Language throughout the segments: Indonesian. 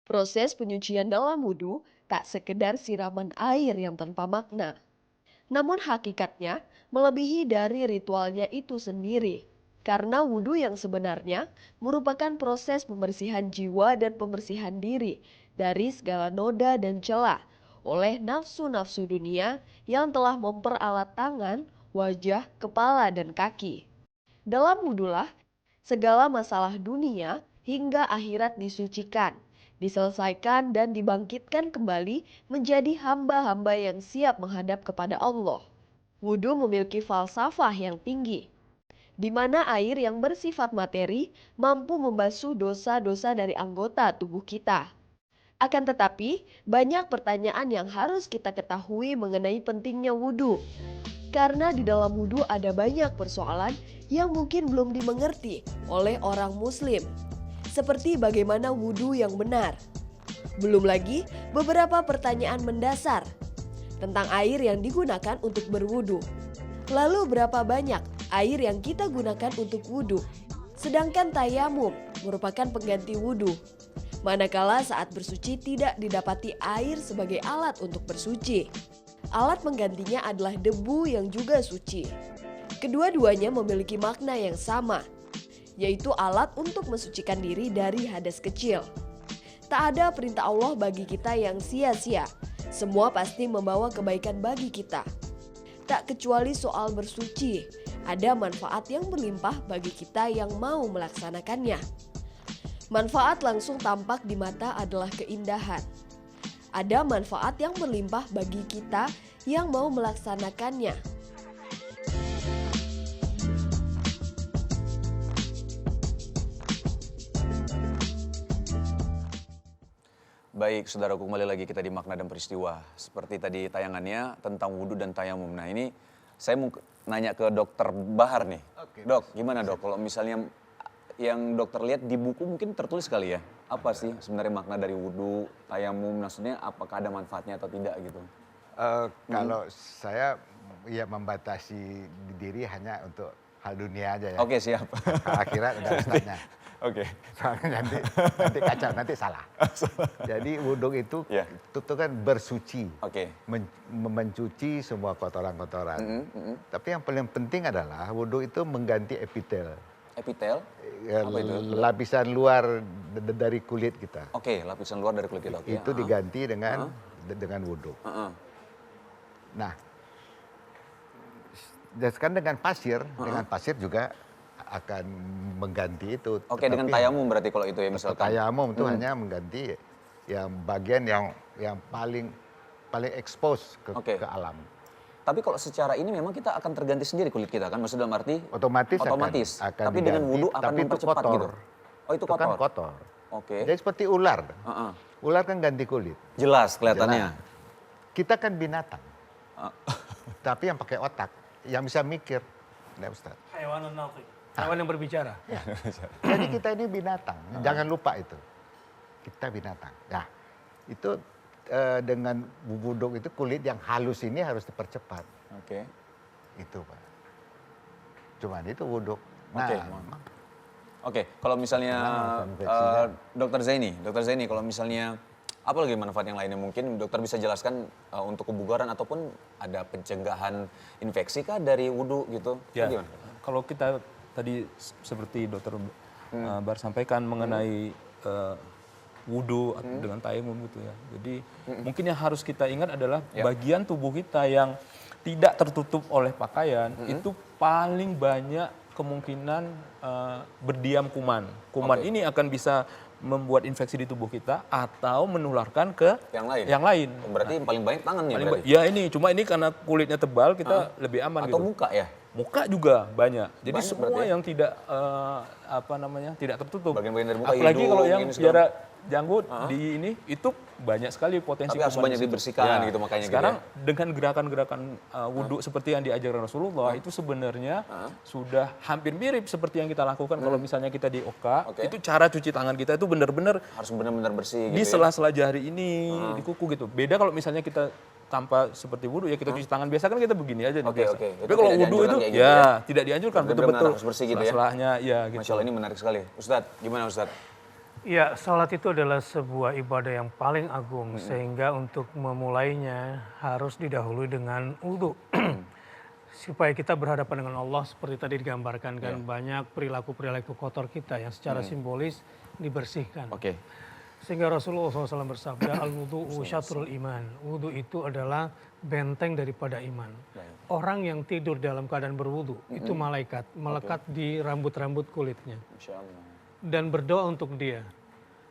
Proses penyucian dalam wudhu tak sekedar siraman air yang tanpa makna. Namun hakikatnya melebihi dari ritualnya itu sendiri. Karena wudhu yang sebenarnya merupakan proses pembersihan jiwa dan pembersihan diri dari segala noda dan celah oleh nafsu-nafsu dunia yang telah memperalat tangan, wajah, kepala, dan kaki. Dalam wudhulah segala masalah dunia hingga akhirat disucikan, diselesaikan dan dibangkitkan kembali menjadi hamba-hamba yang siap menghadap kepada Allah. Wudhu memiliki falsafah yang tinggi, di mana air yang bersifat materi mampu membasuh dosa-dosa dari anggota tubuh kita. Akan tetapi, banyak pertanyaan yang harus kita ketahui mengenai pentingnya wudhu. Karena di dalam wudhu ada banyak persoalan yang mungkin belum dimengerti oleh orang muslim. Seperti bagaimana wudhu yang benar. Belum lagi beberapa pertanyaan mendasar tentang air yang digunakan untuk berwudhu. Lalu berapa banyak air yang kita gunakan untuk wudhu? Sedangkan tayamum merupakan pengganti wudhu. Manakala saat bersuci tidak didapati air sebagai alat untuk bersuci. Alat penggantinya adalah debu yang juga suci. Kedua-duanya memiliki makna yang sama, yaitu alat untuk mensucikan diri dari hadas kecil. Tak ada perintah Allah bagi kita yang sia-sia. Semua pasti membawa kebaikan bagi kita. Tak kecuali soal bersuci, ada manfaat yang berlimpah bagi kita yang mau melaksanakannya. Manfaat langsung tampak di mata adalah keindahan. Ada manfaat yang berlimpah bagi kita yang mau melaksanakannya. Baik, saudaraku, kembali lagi kita di Makna dan Peristiwa. Seperti tadi tayangannya tentang wudhu dan tayamum. Nah ini saya mau nanya ke dokter Bahar nih. Oke, Dok, gimana dok kalau misalnya yang dokter lihat di buku mungkin tertulis kali ya? Apa sih sebenarnya makna dari wudhu, tayamum, maksudnya apakah ada manfaatnya atau tidak gitu? Kalau saya ya membatasi diri hanya untuk hal dunia aja ya. Oke, siap. Akhirat ada ustadznya. Oke. Soalnya nanti kacau, nanti salah. Jadi wudhu itu Ya. itu kan bersuci, Oke. mencuci semua kotoran-kotoran. Tapi yang paling penting adalah wudhu itu mengganti epitel. Epitel? Ya, Apa itu? lapisan luar dari kulit kita. Oke, lapisan luar dari kulit kita. Oke. Itu diganti dengan wudhu. Nah, dan sekarang dengan pasir juga akan mengganti itu. Oke, dengan tayamum berarti kalau itu ya misalkan. Tayamum itu hanya mengganti yang bagian yang paling expose ke alam. Tapi kalau secara ini memang kita akan terganti sendiri kulit kita kan, maksud dalam arti Otomatis akan tapi dengan diganti, wudhu akan tapi itu mempercepat kotor. gitu. Oh, itu Itu kan kotor. kotor. Oke. Jadi seperti ular. Ular kan ganti kulit. Jelas kelihatannya. Jelas. Kita kan binatang. Tapi yang pakai otak, yang bisa mikir. Nah, Ustaz. Hayawanun nafiq. Hewan yang berbicara. Ya. Jadi kita ini binatang, jangan lupa itu. Kita binatang. Nah, itu dengan wudhu itu kulit yang halus ini harus dipercepat. Oke. Itu Pak. Cuman itu wudhu. Oke. Oke, kalau misalnya Dokter Zaini, kalau misalnya apa lagi manfaat yang lainnya mungkin dokter bisa jelaskan untuk kebugaran ataupun ada pencegahan infeksi kah dari wudhu gitu? Ya, Gimana? kalau kita tadi seperti dokter Bar sampaikan mengenai wudhu dengan tayamum gitu ya. Jadi mungkin yang harus kita ingat adalah bagian tubuh kita yang tidak tertutup oleh pakaian itu paling banyak kemungkinan berdiam kuman. Kuman ini akan bisa membuat infeksi di tubuh kita atau menularkan ke yang lain. Berarti yang paling banyak tangan ya berarti? Ya ini, cuma ini karena kulitnya tebal kita lebih aman atau gitu. muka ya? Muka juga banyak. Jadi Banyak semua berarti ya? yang tidak tidak tertutup. Bagian-bagian dari muka, Apalagi hidung, kalau yang ini segala- jarak janggut di ini itu banyak sekali potensi Tapi harus kuman banyak di situ. dibersihkan gitu makanya gitu Sekarang ya? dengan gerakan-gerakan wudhu seperti yang diajarkan Rasulullah itu sebenarnya sudah hampir mirip seperti yang kita lakukan kalau misalnya kita di OK. Oke. Itu cara cuci tangan kita itu benar-benar Harus benar-benar bersih di gitu ya? sela-sela jari ini, di kuku gitu. Beda kalau misalnya kita tanpa seperti wudhu ya kita cuci tangan biasa kan kita begini aja nih Oke, biasa. oke. Tapi Itu kalau tidak wudhu itu dianjurkan kayak gitu ya ya? tidak dianjurkan Benar-benar betul-betul harus bersih gitu ya? sela-selanya ya gitu. Masya Allah, ini menarik sekali. Ustadz, gimana Ustadz? Ya, salat itu adalah sebuah ibadah yang paling agung, sehingga untuk memulainya harus didahului dengan wudhu. Supaya kita berhadapan dengan Allah seperti tadi digambarkan kan, banyak perilaku-perilaku kotor kita yang secara simbolis dibersihkan. Oke. Sehingga Rasulullah SAW bersabda, al-wudu'u syatrul iman. Wudhu itu adalah benteng daripada iman. Orang yang tidur dalam keadaan berwudhu, itu malaikat, melekat di rambut-rambut kulitnya. Masya Allah. Dan berdoa untuk dia.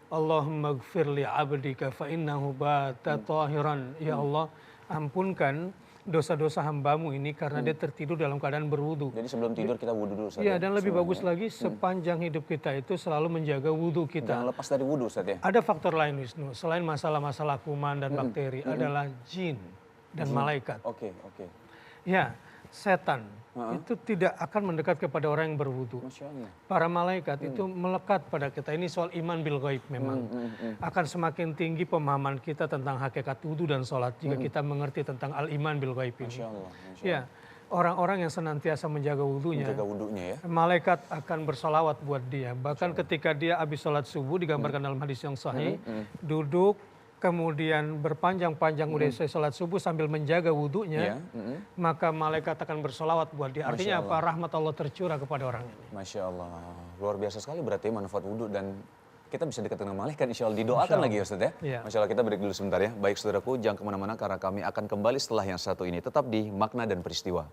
Allahumma gfir li abdika fa innahu bata tahiran. Ya Allah, ampunkan dosa-dosa hambamu ini karena dia tertidur dalam keadaan berwudu. Jadi sebelum tidur kita wudhu dulu Ustaz. Ya, dan lebih bagus lagi sepanjang hidup kita itu selalu menjaga wudu Jangan kita. lepas dari wudhu Ustaz ya. Ada faktor lain Wisnu, selain masalah-masalah kuman dan bakteri, adalah jin dan malaikat. Oke, oke. Ya, setan itu tidak akan mendekat kepada orang yang berwudu. Masya Allah. Para malaikat itu melekat pada kita. Ini soal iman bil ghaib memang. Akan semakin tinggi pemahaman kita tentang hakikat wudu dan sholat jika kita mengerti tentang al-iman bil ghaib ini. Masya Allah. Masya Ya, orang-orang yang senantiasa menjaga wudunya, Jaga wudhunya ya. malaikat akan bersolawat buat dia. Bahkan ketika dia habis sholat subuh, digambarkan dalam hadis yang sahih, duduk, kemudian berpanjang-panjang udah selesai sholat subuh sambil menjaga wudhunya, maka malaikat akan bersolawat buat dia. Artinya apa? Rahmat Allah tercurah kepada orang ini. Masya Allah. Luar biasa sekali berarti manfaat wudhu dan kita bisa dekat dengan malaikat. Insya Allah didoakan lagi ya Ustaz ya. Iya. Masya Allah, kita break dulu sebentar ya. Baik saudaraku, jangan kemana-mana karena kami akan kembali setelah yang satu ini. Tetap di Makna dan Peristiwa.